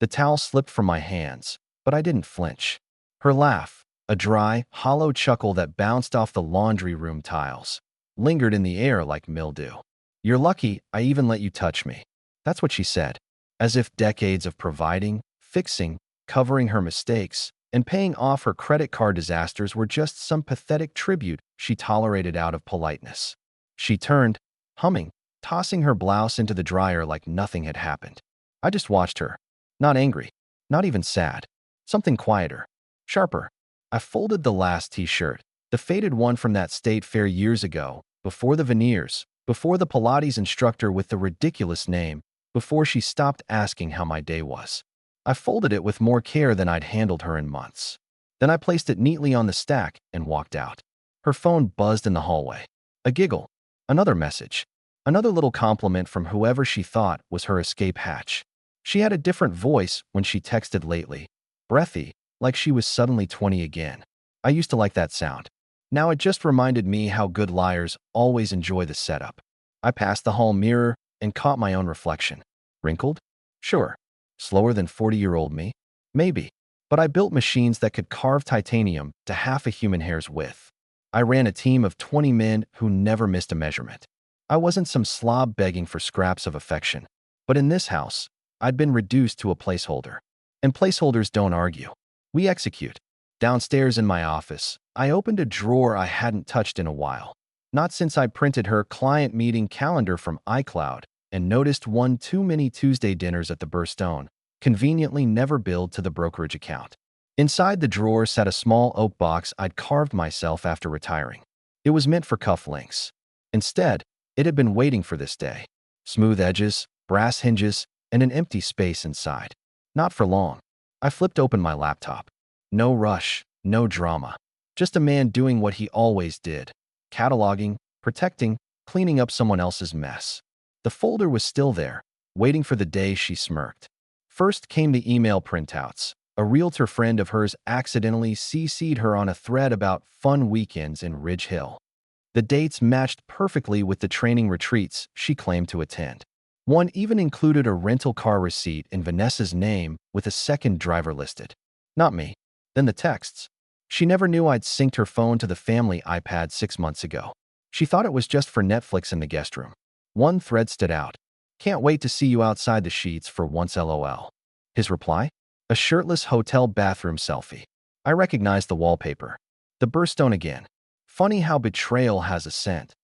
The towel slipped from my hands, but I didn't flinch. Her laugh, a dry, hollow chuckle that bounced off the laundry room tiles, lingered in the air like mildew. "You're lucky I even let you touch me." That's what she said, as if decades of providing, fixing, covering her mistakes, and paying off her credit card disasters were just some pathetic tribute she tolerated out of politeness. She turned, humming, tossing her blouse into the dryer like nothing had happened. I just watched her. Not angry, not even sad. Something quieter, sharper. I folded the last t-shirt, the faded one from that state fair years ago, before the veneers, before the Pilates instructor with the ridiculous name, before she stopped asking how my day was. I folded it with more care than I'd handled her in months. Then I placed it neatly on the stack and walked out. Her phone buzzed in the hallway. A giggle. Another message. Another little compliment from whoever she thought was her escape hatch. She had a different voice when she texted lately. Breathy, like she was suddenly 20 again. I used to like that sound. Now it just reminded me how good liars always enjoy the setup. I passed the hall mirror and caught my own reflection. Wrinkled? Sure. Slower than 40-year-old me? Maybe. But I built machines that could carve titanium to half a human hair's width. I ran a team of 20 men who never missed a measurement. I wasn't some slob begging for scraps of affection. But in this house, I'd been reduced to a placeholder. And placeholders don't argue. We execute. Downstairs in my office, I opened a drawer I hadn't touched in a while. Not since I printed her client meeting calendar from iCloud and noticed one too many Tuesday dinners at the Burstone, conveniently never billed to the brokerage account. Inside the drawer sat a small oak box I'd carved myself after retiring. It was meant for cufflinks. Instead, it had been waiting for this day. Smooth edges, brass hinges, and an empty space inside. Not for long. I flipped open my laptop. No rush, no drama. Just a man doing what he always did. Cataloging, protecting, cleaning up someone else's mess. The folder was still there, waiting for the day she smirked. First came the email printouts. A realtor friend of hers accidentally CC'd her on a thread about fun weekends in Ridge Hill. The dates matched perfectly with the training retreats she claimed to attend. One even included a rental car receipt in Vanessa's name with a second driver listed. Not me. Then the texts. She never knew I'd synced her phone to the family iPad 6 months ago. She thought it was just for Netflix in the guest room. One thread stood out. "Can't wait to see you outside the sheets for once LOL." His reply? A shirtless hotel bathroom selfie. I recognized the wallpaper. The Burstone again. Funny how betrayal has a scent.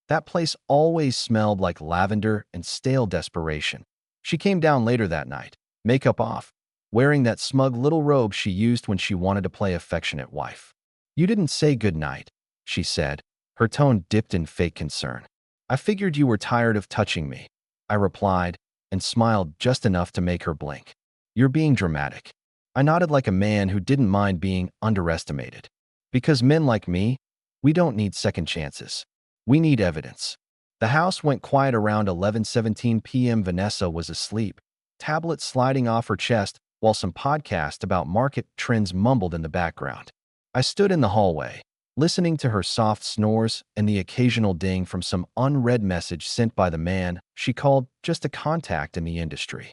That place always smelled like lavender and stale desperation. She came down later that night, makeup off, wearing that smug little robe she used when she wanted to play affectionate wife. "You didn't say goodnight," she said, her tone dipped in fake concern. "I figured you were tired of touching me," I replied, and smiled just enough to make her blink. "You're being dramatic." I nodded like a man who didn't mind being underestimated. Because men like me, we don't need second chances. We need evidence. The house went quiet around 11:17 p.m. Vanessa was asleep, tablet sliding off her chest while some podcast about market trends mumbled in the background. I stood in the hallway, listening to her soft snores and the occasional ding from some unread message sent by the man she called just a contact in the industry.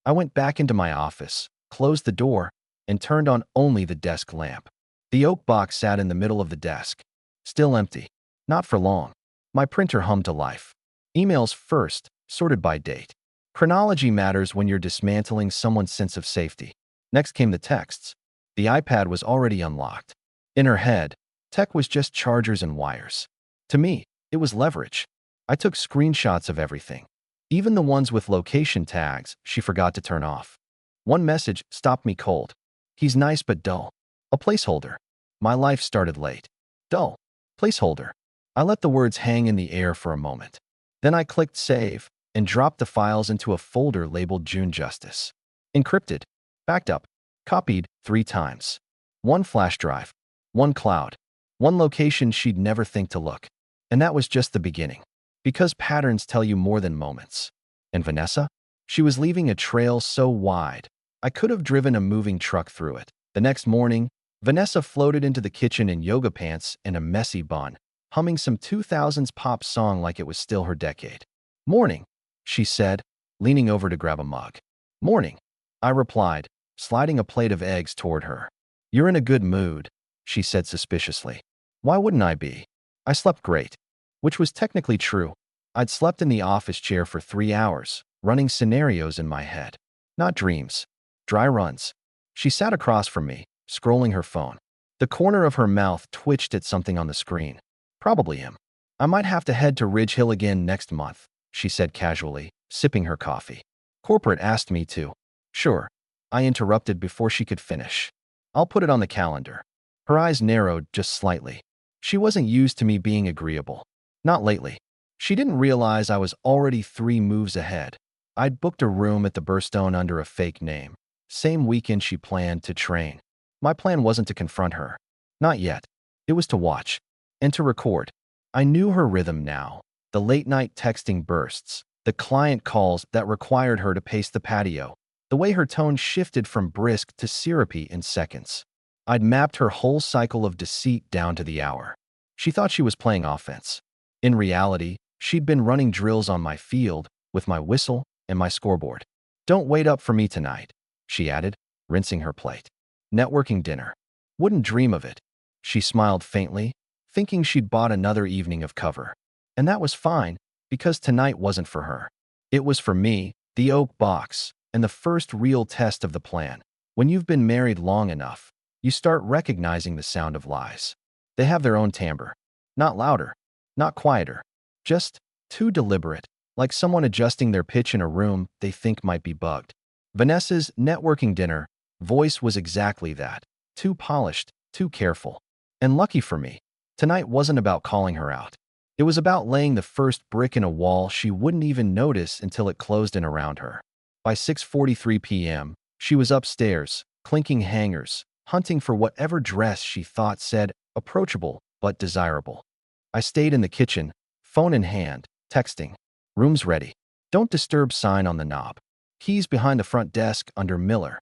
I went back into my office, closed the door, and turned on only the desk lamp. The oak box sat in the middle of the desk, still empty. Not for long. My printer hummed to life. Emails first, sorted by date. Chronology matters when you're dismantling someone's sense of safety. Next came the texts. The iPad was already unlocked. In her head, tech was just chargers and wires. To me, it was leverage. I took screenshots of everything, even the ones with location tags she forgot to turn off. One message stopped me cold. "He's nice but dull." A placeholder. My life started late. Dull. Placeholder. I let the words hang in the air for a moment. Then I clicked save and dropped the files into a folder labeled June Justice. Encrypted, backed up, copied 3 times. One flash drive, one cloud, one location she'd never think to look. And that was just the beginning. Because patterns tell you more than moments. And Vanessa? She was leaving a trail so wide, I could have driven a moving truck through it. The next morning, Vanessa floated into the kitchen in yoga pants and a messy bun, humming some 2000s pop song like it was still her decade. "Morning," she said, leaning over to grab a mug. "Morning." I replied, sliding a plate of eggs toward her. You're in a good mood, she said suspiciously. Why wouldn't I be? I slept great. Which was technically true. I'd slept in the office chair for 3 hours, running scenarios in my head. Not dreams. Dry runs. She sat across from me, scrolling her phone. The corner of her mouth twitched at something on the screen. Probably him. I might have to head to Ridge Hill again next month, she said casually, sipping her coffee. Corporate asked me to. Sure. I interrupted before she could finish. I'll put it on the calendar. Her eyes narrowed just slightly. She wasn't used to me being agreeable. Not lately. She didn't realize I was already 3 moves ahead. I'd booked a room at the Burstone under a fake name. Same weekend she planned to train. My plan wasn't to confront her. Not yet. It was to watch. And to record. I knew her rhythm now. The late-night texting bursts. The client calls that required her to pace the patio. The way her tone shifted from brisk to syrupy in seconds. I'd mapped her whole cycle of deceit down to the hour. She thought she was playing offense. In reality, she'd been running drills on my field with my whistle and my scoreboard. Don't wait up for me tonight, she added, rinsing her plate. Networking dinner. Wouldn't dream of it. She smiled faintly, thinking she'd bought another evening of cover. And that was fine, because tonight wasn't for her. It was for me, the oak box, and the first real test of the plan. When you've been married long enough, you start recognizing the sound of lies. They have their own timbre. Not louder, not quieter, just too deliberate, like someone adjusting their pitch in a room they think might be bugged. Vanessa's networking dinner voice was exactly that. Too polished, too careful. And lucky for me, tonight wasn't about calling her out. It was about laying the first brick in a wall she wouldn't even notice until it closed in around her. By 6:43 p.m., she was upstairs, clinking hangers, hunting for whatever dress she thought said approachable but desirable. I stayed in the kitchen, phone in hand, texting. Room's ready. Don't disturb sign on the knob. Keys behind the front desk under Miller.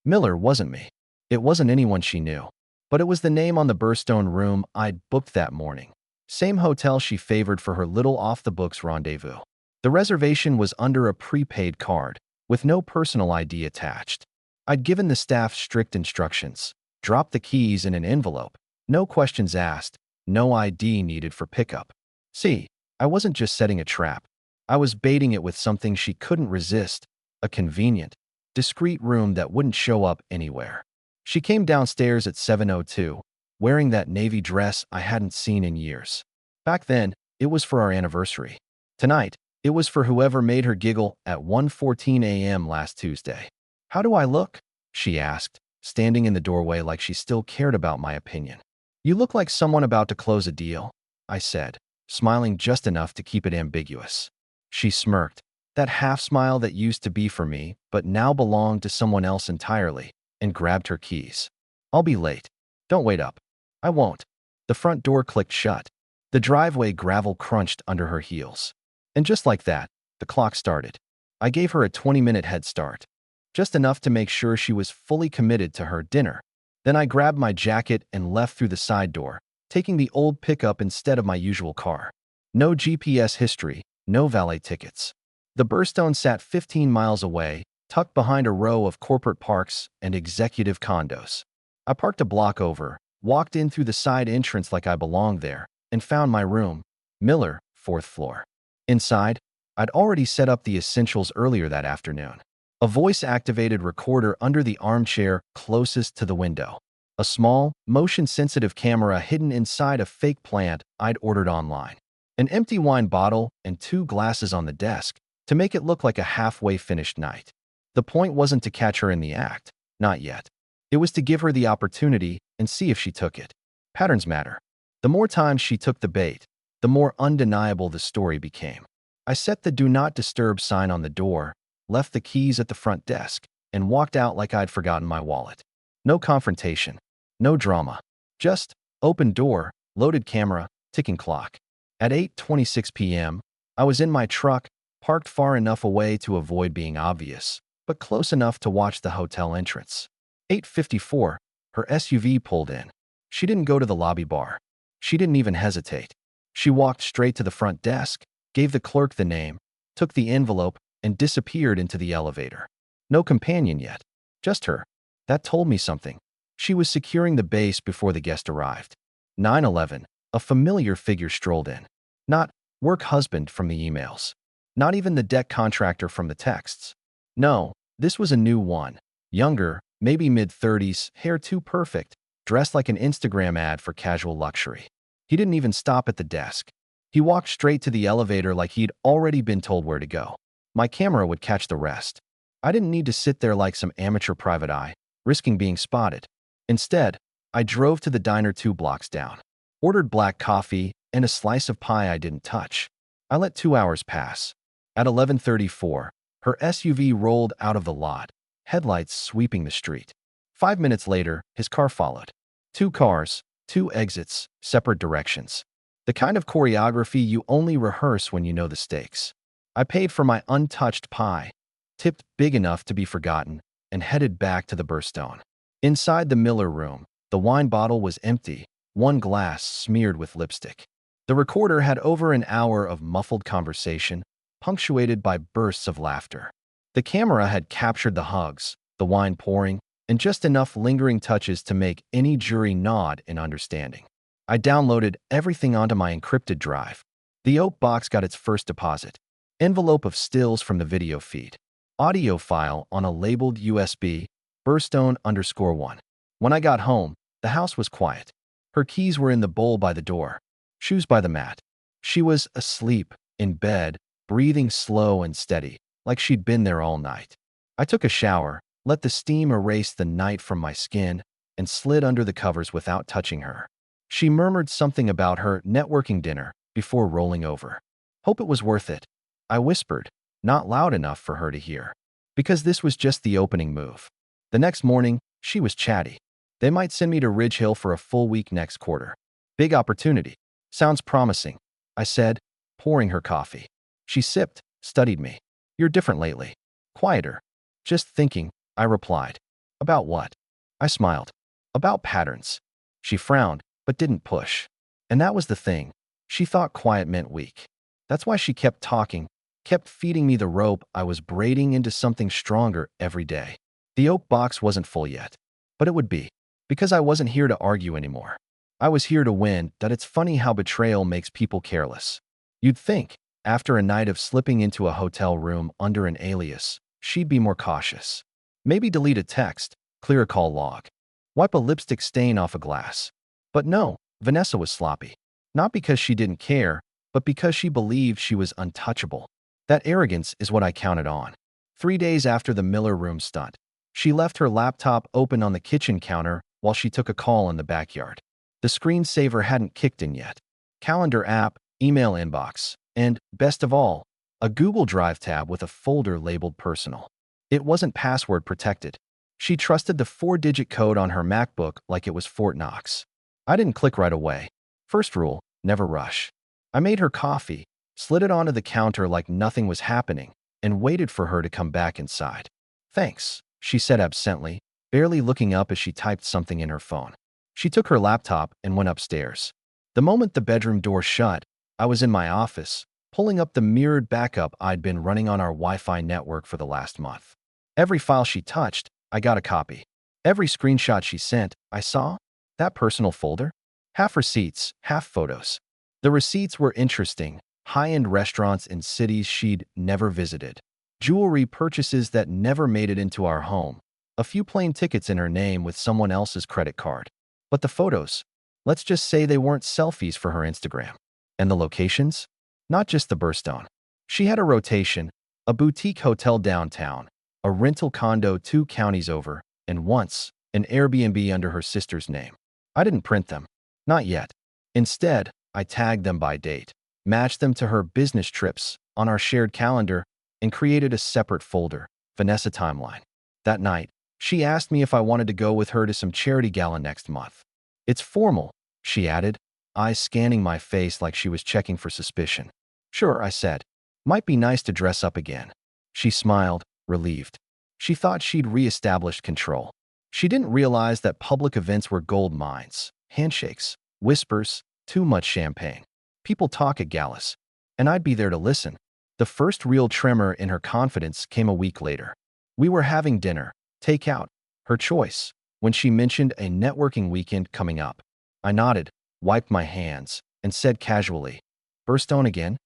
Miller wasn't me. It wasn't anyone she knew. But it was the name on the Burstone room I'd booked that morning. Same hotel she favored for her little off-the-books rendezvous. The reservation was under a prepaid card, with no personal ID attached. I'd given the staff strict instructions. Drop the keys in an envelope. No questions asked. No ID needed for pickup. See, I wasn't just setting a trap. I was baiting it with something she couldn't resist. A convenient, discreet room that wouldn't show up anywhere. She came downstairs at 7:02, wearing that navy dress I hadn't seen in years. Back then, it was for our anniversary. Tonight, it was for whoever made her giggle at 1:14 a.m. last Tuesday. How do I look? She asked, standing in the doorway like she still cared about my opinion. You look like someone about to close a deal, I said, smiling just enough to keep it ambiguous. She smirked, that half smile that used to be for me but now belonged to someone else entirely, and grabbed her keys. I'll be late. Don't wait up. I won't. The front door clicked shut. The driveway gravel crunched under her heels. And just like that, the clock started. I gave her a 20-minute head start. Just enough to make sure she was fully committed to her dinner. Then I grabbed my jacket and left through the side door, taking the old pickup instead of my usual car. No GPS history, no valet tickets. The Burstone sat 15 miles away, tucked behind a row of corporate parks and executive condos. I parked a block over, walked in through the side entrance like I belonged there, and found my room, Miller, 4th floor. Inside, I'd already set up the essentials earlier that afternoon. A voice-activated recorder under the armchair closest to the window. A small, motion-sensitive camera hidden inside a fake plant I'd ordered online. An empty wine bottle and 2 glasses on the desk to make it look like a halfway finished night. The point wasn't to catch her in the act, not yet. It was to give her the opportunity and see if she took it. Patterns matter. The more times she took the bait, the more undeniable the story became. I set the do not disturb sign on the door, left the keys at the front desk, and walked out like I'd forgotten my wallet. No confrontation, no drama. Just open door, loaded camera, ticking clock. At 8:26 p.m., I was in my truck, parked far enough away to avoid being obvious, but close enough to watch the hotel entrance. 8:54, her SUV pulled in. She didn't go to the lobby bar. She didn't even hesitate. She walked straight to the front desk, gave the clerk the name, took the envelope, and disappeared into the elevator. No companion yet. Just her. That told me something. She was securing the base before the guest arrived. 9:11. A familiar figure strolled in. Not work husband from the emails. Not even the deck contractor from the texts. No, this was a new one. Younger, maybe mid-30s, hair too perfect, dressed like an Instagram ad for casual luxury. He didn't even stop at the desk. He walked straight to the elevator like he'd already been told where to go. My camera would catch the rest. I didn't need to sit there like some amateur private eye, risking being spotted. Instead, I drove to the diner 2 blocks down, ordered black coffee and a slice of pie I didn't touch. I let 2 hours pass. At 11:34, her SUV rolled out of the lot, headlights sweeping the street. 5 minutes later, his car followed. 2 cars, 2 exits, separate directions. The kind of choreography you only rehearse when you know the stakes. I paid for my untouched pie, tipped big enough to be forgotten, and headed back to the Burstone. Inside the Miller room, the wine bottle was empty, one glass smeared with lipstick. The recorder had over an hour of muffled conversation, punctuated by bursts of laughter. The camera had captured the hugs, the wine pouring, and just enough lingering touches to make any jury nod in understanding. I downloaded everything onto my encrypted drive. The oak box got its first deposit. Envelope of stills from the video feed. Audio file on a labeled USB, Burstone_1. When I got home, the house was quiet. Her keys were in the bowl by the door, shoes by the mat. She was asleep, in bed, breathing slow and steady, like she'd been there all night. I took a shower, let the steam erase the night from my skin, and slid under the covers without touching her. She murmured something about her networking dinner before rolling over. Hope it was worth it. I whispered, not loud enough for her to hear, because this was just the opening move. The next morning, she was chatty. They might send me to Ridge Hill for a full week next quarter. Big opportunity. Sounds promising, I said, pouring her coffee. She sipped, studied me. You're different lately. Quieter. Just thinking, I replied. About what? I smiled. About patterns. She frowned, but didn't push. And that was the thing. She thought quiet meant weak. That's why she kept talking, kept feeding me the rope I was braiding into something stronger every day. The oak box wasn't full yet, but it would be, because I wasn't here to argue anymore. I was here to win. That it's funny how betrayal makes people careless. You'd think, after a night of slipping into a hotel room under an alias, she'd be more cautious. Maybe delete a text, clear a call log, wipe a lipstick stain off a glass. But no, Vanessa was sloppy. Not because she didn't care, but because she believed she was untouchable. That arrogance is what I counted on. 3 days after the Miller room stunt, she left her laptop open on the kitchen counter while she took a call in the backyard. The screensaver hadn't kicked in yet. Calendar app, email inbox, and, best of all, a Google Drive tab with a folder labeled personal. It wasn't password protected. She trusted the 4-digit code on her MacBook like it was Fort Knox. I didn't click right away. First rule, never rush. I made her coffee, slid it onto the counter like nothing was happening, and waited for her to come back inside. Thanks, she said absently, barely looking up as she typed something in her phone. She took her laptop and went upstairs. The moment the bedroom door shut, I was in my office, pulling up the mirrored backup I'd been running on our Wi-Fi network for the last month. Every file she touched, I got a copy. Every screenshot she sent, I saw. That personal folder? Half receipts, half photos. The receipts were interesting, high-end restaurants in cities she'd never visited. Jewelry purchases that never made it into our home. A few plane tickets in her name with someone else's credit card. But the photos, let's just say they weren't selfies for her Instagram. And the locations? Not just the Burstone. She had a rotation, a boutique hotel downtown, a rental condo 2 counties over, and once, an Airbnb under her sister's name. I didn't print them. Not yet. Instead, I tagged them by date, matched them to her business trips on our shared calendar, and created a separate folder, Vanessa Timeline. That night, she asked me if I wanted to go with her to some charity gala next month. It's formal, she added, eyes scanning my face like she was checking for suspicion. Sure, I said. Might be nice to dress up again. She smiled, relieved. She thought she'd reestablished control. She didn't realize that public events were gold mines, handshakes, whispers, too much champagne. People talk at galas, and I'd be there to listen. The first real tremor in her confidence came a week later. We were having dinner, takeout, her choice, when she mentioned a networking weekend coming up. I nodded, wiped my hands, and said casually, "Burstone again?"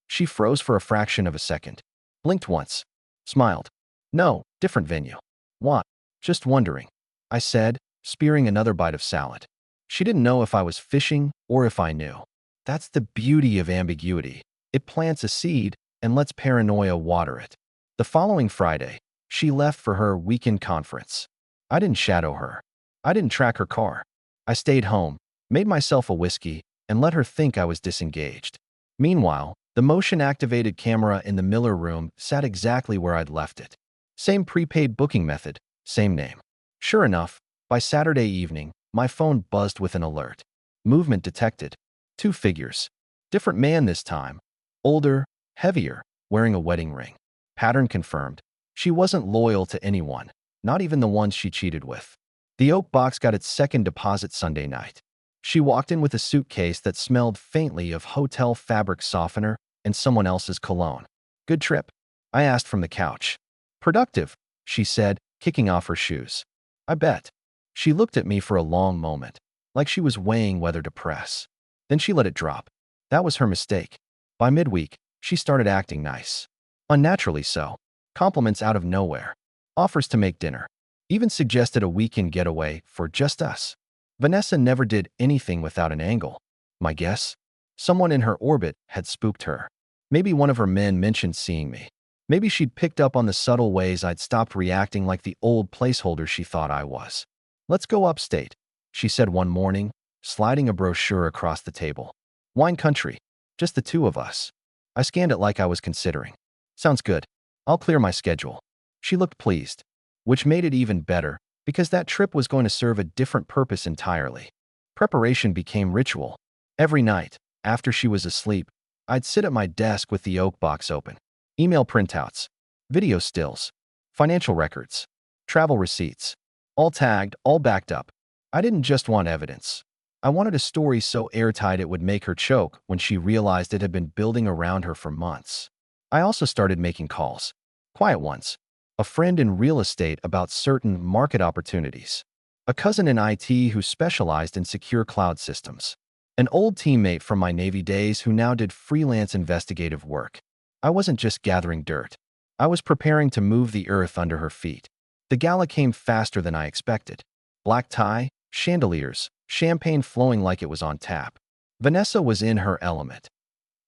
She froze for a fraction of a second, blinked once, smiled. "No, different venue." "What?" "Just wondering," I said, spearing another bite of salad. She didn't know if I was fishing or if I knew. That's the beauty of ambiguity. It plants a seed and lets paranoia water it. The following Friday, she left for her weekend conference. I didn't shadow her. I didn't track her car. I stayed home, made myself a whiskey, and let her think I was disengaged. Meanwhile, the motion-activated camera in the Miller room sat exactly where I'd left it. Same prepaid booking method, same name. Sure enough, by Saturday evening, my phone buzzed with an alert. Movement detected. 2 figures. Different man this time. Older, heavier, wearing a wedding ring. Pattern confirmed. She wasn't loyal to anyone, not even the ones she cheated with. The oak box got its second deposit Sunday night. She walked in with a suitcase that smelled faintly of hotel fabric softener and someone else's cologne. "Good trip?" I asked from the couch. "Productive," she said, kicking off her shoes. "I bet." She looked at me for a long moment, like she was weighing whether to press. Then she let it drop. That was her mistake. By midweek, she started acting nice. Unnaturally so. Compliments out of nowhere. Offers to make dinner. Even suggested a weekend getaway for just us. Vanessa never did anything without an angle. My guess? Someone in her orbit had spooked her. Maybe one of her men mentioned seeing me. Maybe she'd picked up on the subtle ways I'd stopped reacting like the old placeholder she thought I was. "Let's go upstate," she said one morning, sliding a brochure across the table. "Wine country. Just the two of us." I scanned it like I was considering. "Sounds good. I'll clear my schedule." She looked pleased, which made it even better because that trip was going to serve a different purpose entirely. Preparation became ritual. Every night, after she was asleep, I'd sit at my desk with the oak box open. Email printouts, video stills, financial records, travel receipts, all tagged, all backed up. I didn't just want evidence. I wanted a story so airtight it would make her choke when she realized it had been building around her for months. I also started making calls. Quiet ones. A friend in real estate about certain market opportunities. A cousin in IT who specialized in secure cloud systems. An old teammate from my Navy days who now did freelance investigative work. I wasn't just gathering dirt. I was preparing to move the earth under her feet. The gala came faster than I expected. Black tie, chandeliers, champagne flowing like it was on tap. Vanessa was in her element.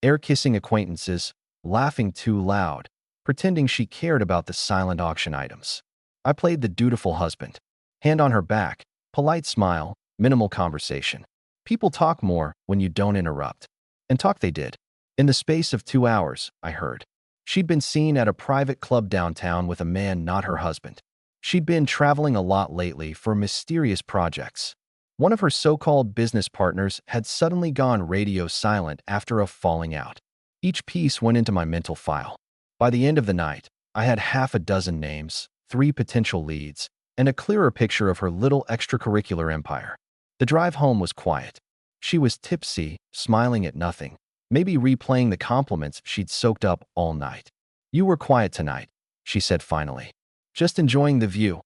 Air-kissing acquaintances, laughing too loud, pretending she cared about the silent auction items. I played the dutiful husband. Hand on her back, polite smile, minimal conversation. People talk more when you don't interrupt. And talk they did. In the space of 2 hours, I heard. She'd been seen at a private club downtown with a man not her husband. She'd been traveling a lot lately for mysterious projects. One of her so-called business partners had suddenly gone radio silent after a falling out. Each piece went into my mental file. By the end of the night, I had half a dozen names, 3 potential leads, and a clearer picture of her little extracurricular empire. The drive home was quiet. She was tipsy, smiling at nothing, maybe replaying the compliments she'd soaked up all night. "You were quiet tonight," she said finally. "Just enjoying the view,"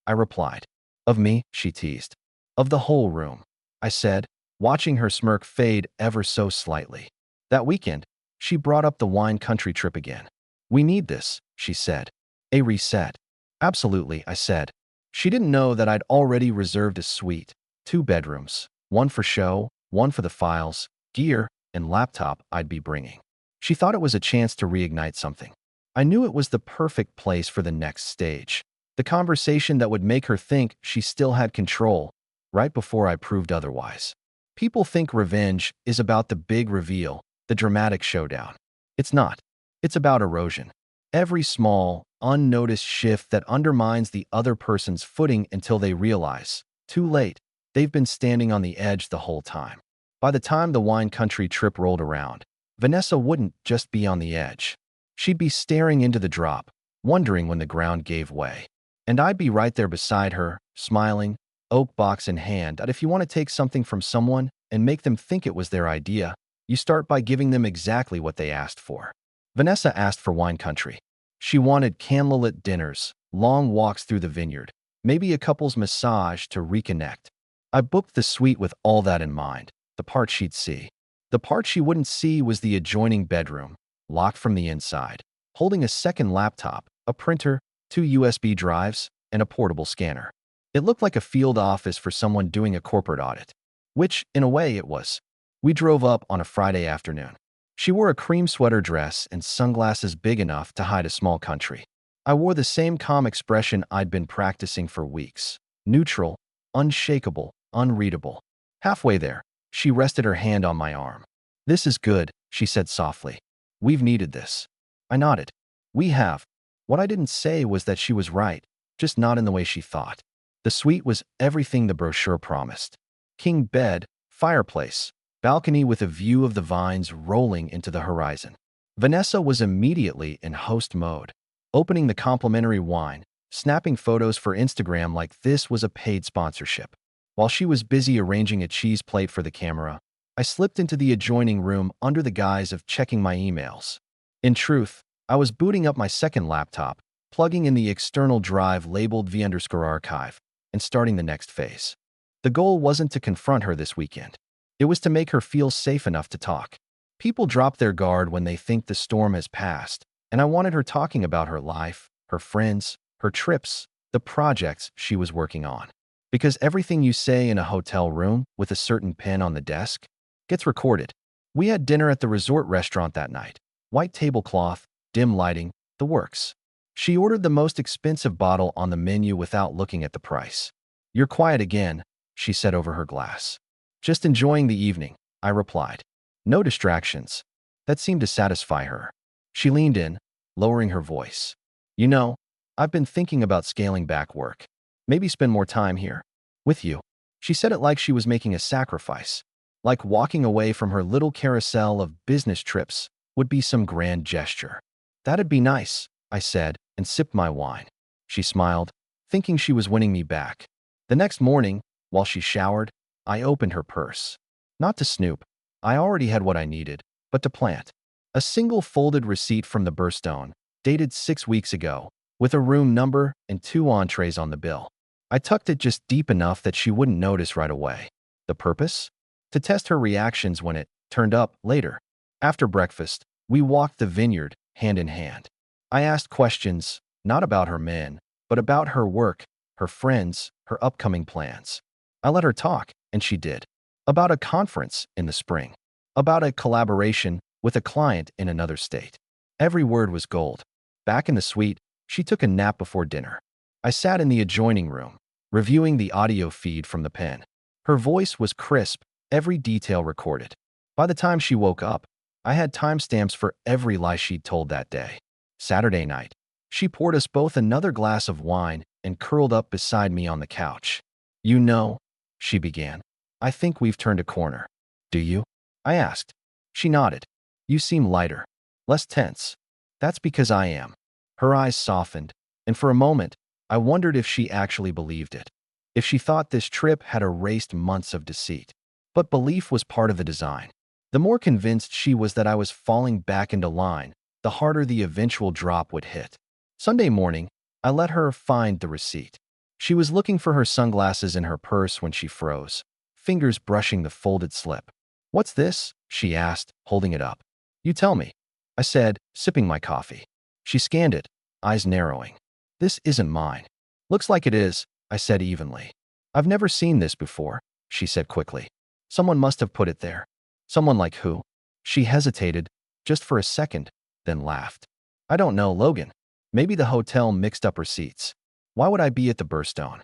I replied. "Of me?" she teased. "Of the whole room," I said, watching her smirk fade ever so slightly. That weekend, she brought up the wine country trip again. "We need this," she said. "A reset." "Absolutely," I said. She didn't know that I'd already reserved a suite, 2 bedrooms, one for show, one for the files, gear, and laptop I'd be bringing. She thought it was a chance to reignite something. I knew it was the perfect place for the next stage. The conversation that would make her think she still had control, right before I proved otherwise. People think revenge is about the big reveal, the dramatic showdown. It's not. It's about erosion. Every small, unnoticed shift that undermines the other person's footing until they realize, too late, they've been standing on the edge the whole time. By the time the wine country trip rolled around, Vanessa wouldn't just be on the edge. She'd be staring into the drop, wondering when the ground gave way. And I'd be right there beside her, smiling, oak box in hand. And if you want to take something from someone and make them think it was their idea, you start by giving them exactly what they asked for. Vanessa asked for wine country. She wanted candlelit dinners, long walks through the vineyard, maybe a couple's massage to reconnect. I booked the suite with all that in mind, the part she'd see. The part she wouldn't see was the adjoining bedroom, locked from the inside, holding a second laptop, a printer, 2 USB drives, and a portable scanner. It looked like a field office for someone doing a corporate audit, which, in a way, it was. We drove up on a Friday afternoon. She wore a cream sweater dress and sunglasses big enough to hide a small country. I wore the same calm expression I'd been practicing for weeks. Neutral, unshakable, unreadable. Halfway there, she rested her hand on my arm. "This is good," she said softly. "We've needed this." I nodded. "We have." What I didn't say was that she was right, just not in the way she thought. The suite was everything the brochure promised. King bed, fireplace, balcony with a view of the vines rolling into the horizon. Vanessa was immediately in host mode, opening the complimentary wine, snapping photos for Instagram like this was a paid sponsorship. While she was busy arranging a cheese plate for the camera, I slipped into the adjoining room under the guise of checking my emails. In truth, I was booting up my second laptop, plugging in the external drive labeled v_archive, and starting the next phase. The goal wasn't to confront her this weekend. It was to make her feel safe enough to talk. People drop their guard when they think the storm has passed, and I wanted her talking about her life, her friends, her trips, the projects she was working on. Because everything you say in a hotel room with a certain pen on the desk gets recorded. We had dinner at the resort restaurant that night. White tablecloth, dim lighting, the works. She ordered the most expensive bottle on the menu without looking at the price. "You're quiet again," she said over her glass. "Just enjoying the evening," I replied. "No distractions." That seemed to satisfy her. She leaned in, lowering her voice. "You know, I've been thinking about scaling back work. Maybe spend more time here. With you." She said it like she was making a sacrifice, like walking away from her little carousel of business trips would be some grand gesture. "That'd be nice," I said, and sipped my wine. She smiled, thinking she was winning me back. The next morning, while she showered, I opened her purse. Not to snoop. I already had what I needed, but to plant. A single folded receipt from the Burstone, dated 6 weeks ago, with a room number and 2 entrees on the bill. I tucked it just deep enough that she wouldn't notice right away. The purpose? To test her reactions when it turned up later. After breakfast, we walked the vineyard, hand in hand. I asked questions, not about her men, but about her work, her friends, her upcoming plans. I let her talk, and she did. About a conference in the spring. About a collaboration with a client in another state. Every word was gold. Back in the suite, she took a nap before dinner. I sat in the adjoining room, reviewing the audio feed from the pen. Her voice was crisp, every detail recorded. By the time she woke up, I had timestamps for every lie she'd told that day. Saturday night, she poured us both another glass of wine and curled up beside me on the couch. "You know," she began, "I think we've turned a corner." "Do you?" I asked. She nodded. "You seem lighter, less tense." "That's because I am." Her eyes softened, and for a moment, I wondered if she actually believed it. If she thought this trip had erased months of deceit. But belief was part of the design. The more convinced she was that I was falling back into line, the harder the eventual drop would hit. Sunday morning, I let her find the receipt. She was looking for her sunglasses in her purse when she froze, fingers brushing the folded slip. "What's this?" she asked, holding it up. "You tell me," I said, sipping my coffee. She scanned it, eyes narrowing. "This isn't mine." "Looks like it is," I said evenly. "I've never seen this before," she said quickly. "Someone must have put it there." "Someone like who?" She hesitated, just for a second, then laughed. "I don't know, Logan. Maybe the hotel mixed up receipts. Why would I be at the Burstone?"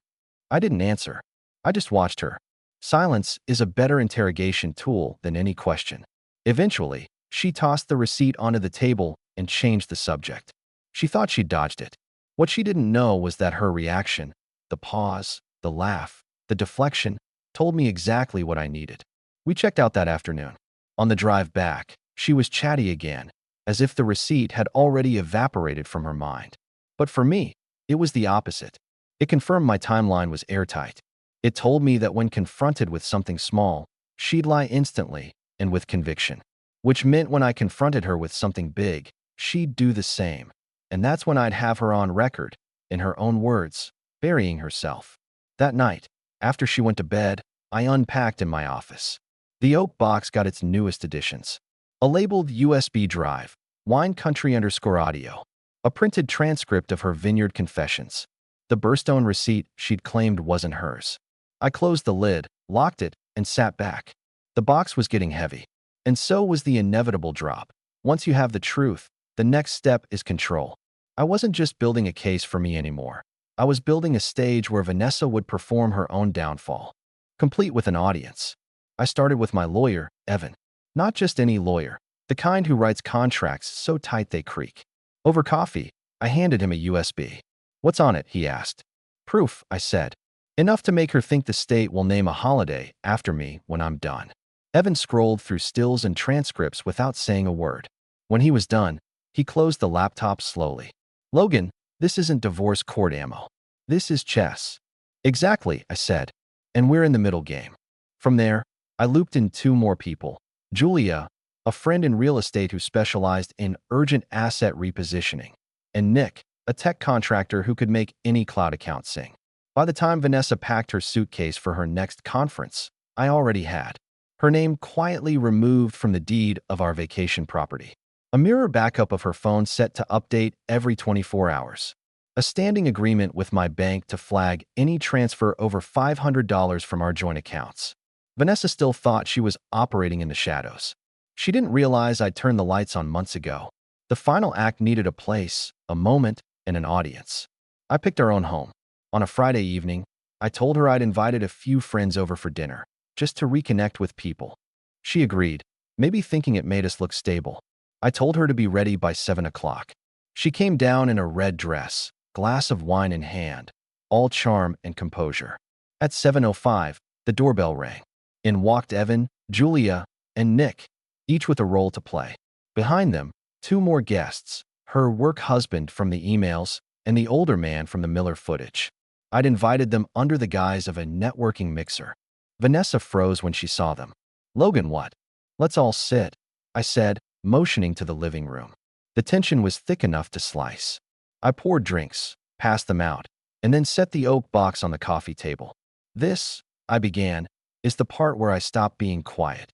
I didn't answer. I just watched her. Silence is a better interrogation tool than any question. Eventually, she tossed the receipt onto the table and changed the subject. She thought she'd dodged it. What she didn't know was that her reaction, the pause, the laugh, the deflection, told me exactly what I needed. We checked out that afternoon. On the drive back, she was chatty again, as if the receipt had already evaporated from her mind. But for me, it was the opposite. It confirmed my timeline was airtight. It told me that when confronted with something small, she'd lie instantly and with conviction. Which meant when I confronted her with something big, she'd do the same. And that's when I'd have her on record, in her own words, burying herself. That night, after she went to bed, I unpacked in my office. The oak box got its newest additions. A labeled USB drive, wine country _audio. A printed transcript of her vineyard confessions. The birthstone receipt she'd claimed wasn't hers. I closed the lid, locked it, and sat back. The box was getting heavy. And so was the inevitable drop. Once you have the truth, the next step is control. I wasn't just building a case for me anymore. I was building a stage where Vanessa would perform her own downfall, complete with an audience. I started with my lawyer, Evan. Not just any lawyer, the kind who writes contracts so tight they creak. Over coffee, I handed him a USB. "What's on it?" he asked. "Proof," I said. "Enough to make her think the state will name a holiday after me when I'm done." Evan scrolled through stills and transcripts without saying a word. When he was done, he closed the laptop slowly. "Logan, this isn't divorce court ammo. This is chess." "Exactly," I said. "And we're in the middle game." From there, I looped in two more people. Julia, a friend in real estate who specialized in urgent asset repositioning, and Nick, a tech contractor who could make any cloud account sing. By the time Vanessa packed her suitcase for her next conference, I already had her name quietly removed from the deed of our vacation property. A mirror backup of her phone set to update every 24 hours. A standing agreement with my bank to flag any transfer over $500 from our joint accounts. Vanessa still thought she was operating in the shadows. She didn't realize I'd turned the lights on months ago. The final act needed a place, a moment, and an audience. I picked our own home. On a Friday evening, I told her I'd invited a few friends over for dinner, just to reconnect with people. She agreed, maybe thinking it made us look stable. I told her to be ready by 7 o'clock. She came down in a red dress, glass of wine in hand, all charm and composure. At 7:05, the doorbell rang. In walked Evan, Julia, and Nick, each with a role to play. Behind them, two more guests, her work husband from the emails and the older man from the Miller footage. I'd invited them under the guise of a networking mixer. Vanessa froze when she saw them. "Logan, what?" "Let's all sit," I said, motioning to the living room. The tension was thick enough to slice. I poured drinks, passed them out, and then set the oak box on the coffee table. "This," I began, "is the part where I stopped being quiet."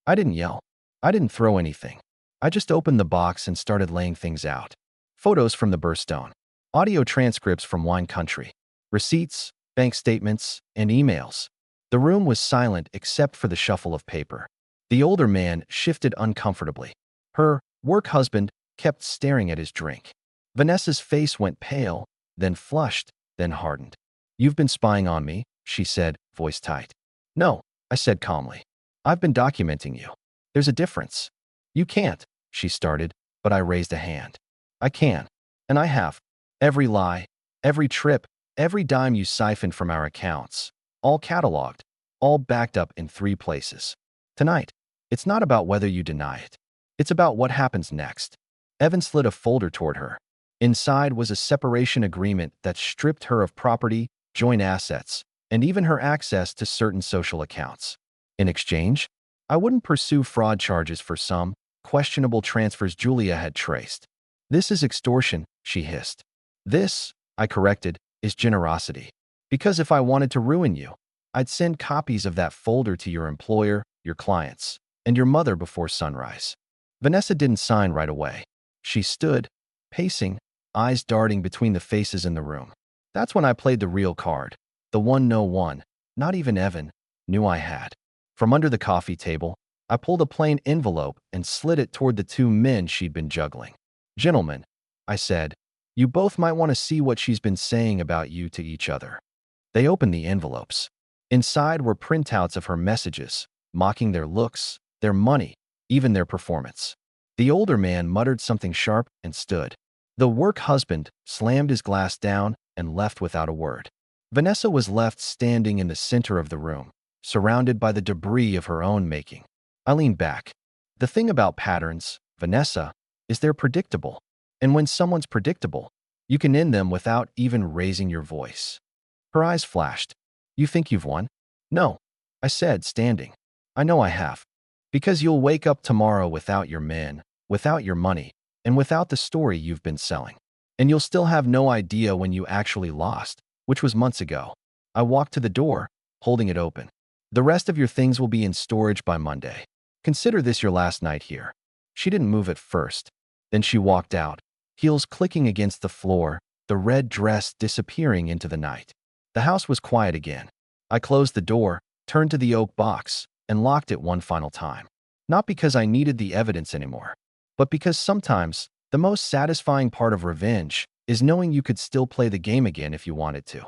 I didn't yell. I didn't throw anything. I just opened the box and started laying things out. Photos from the birthstone, audio transcripts from wine country, receipts, bank statements, and emails. The room was silent except for the shuffle of paper. The older man shifted uncomfortably. Her work husband kept staring at his drink. Vanessa's face went pale, then flushed, then hardened. "You've been spying on me," she said, voice tight. "No," I said calmly. "I've been documenting you. There's a difference." "You can't," she started, but I raised a hand. "I can. And I have. Every lie, every trip, every dime you siphoned from our accounts, all cataloged, all backed up in 3 places. Tonight, it's not about whether you deny it. It's about what happens next." Evan slid a folder toward her. Inside was a separation agreement that stripped her of property, joint assets, and even her access to certain social accounts. In exchange, I wouldn't pursue fraud charges for some questionable transfers Julia had traced. "This is extortion," she hissed. "This," I corrected, "is generosity. Because if I wanted to ruin you, I'd send copies of that folder to your employer, your clients, and your mother before sunrise." Vanessa didn't sign right away. She stood, pacing, eyes darting between the faces in the room. That's when I played the real card. The one no one, not even Evan, knew I had. From under the coffee table, I pulled a plain envelope and slid it toward the 2 men she'd been juggling. "Gentlemen," I said, "you both might want to see what she's been saying about you to each other." They opened the envelopes. Inside were printouts of her messages, mocking their looks, their money, even their performance. The older man muttered something sharp and stood. The work husband slammed his glass down and left without a word. Vanessa was left standing in the center of the room, surrounded by the debris of her own making. I leaned back. The thing about patterns, Vanessa, is they're predictable. And when someone's predictable, you can end them without even raising your voice. Her eyes flashed. "You think you've won?" "No," I said, standing. "I know I have. Because you'll wake up tomorrow without your men, without your money, and without the story you've been selling. and you'll still have no idea when you actually lost, which was months ago. I walked to the door, holding it open. The rest of your things will be in storage by Monday. Consider this your last night here. She didn't move at first. Then she walked out, heels clicking against the floor, the red dress disappearing into the night. The house was quiet again. I closed the door, turned to the oak box, and locked it one final time. Not because I needed the evidence anymore, but because sometimes the most satisfying part of revenge is knowing you could still play the game again if you wanted to.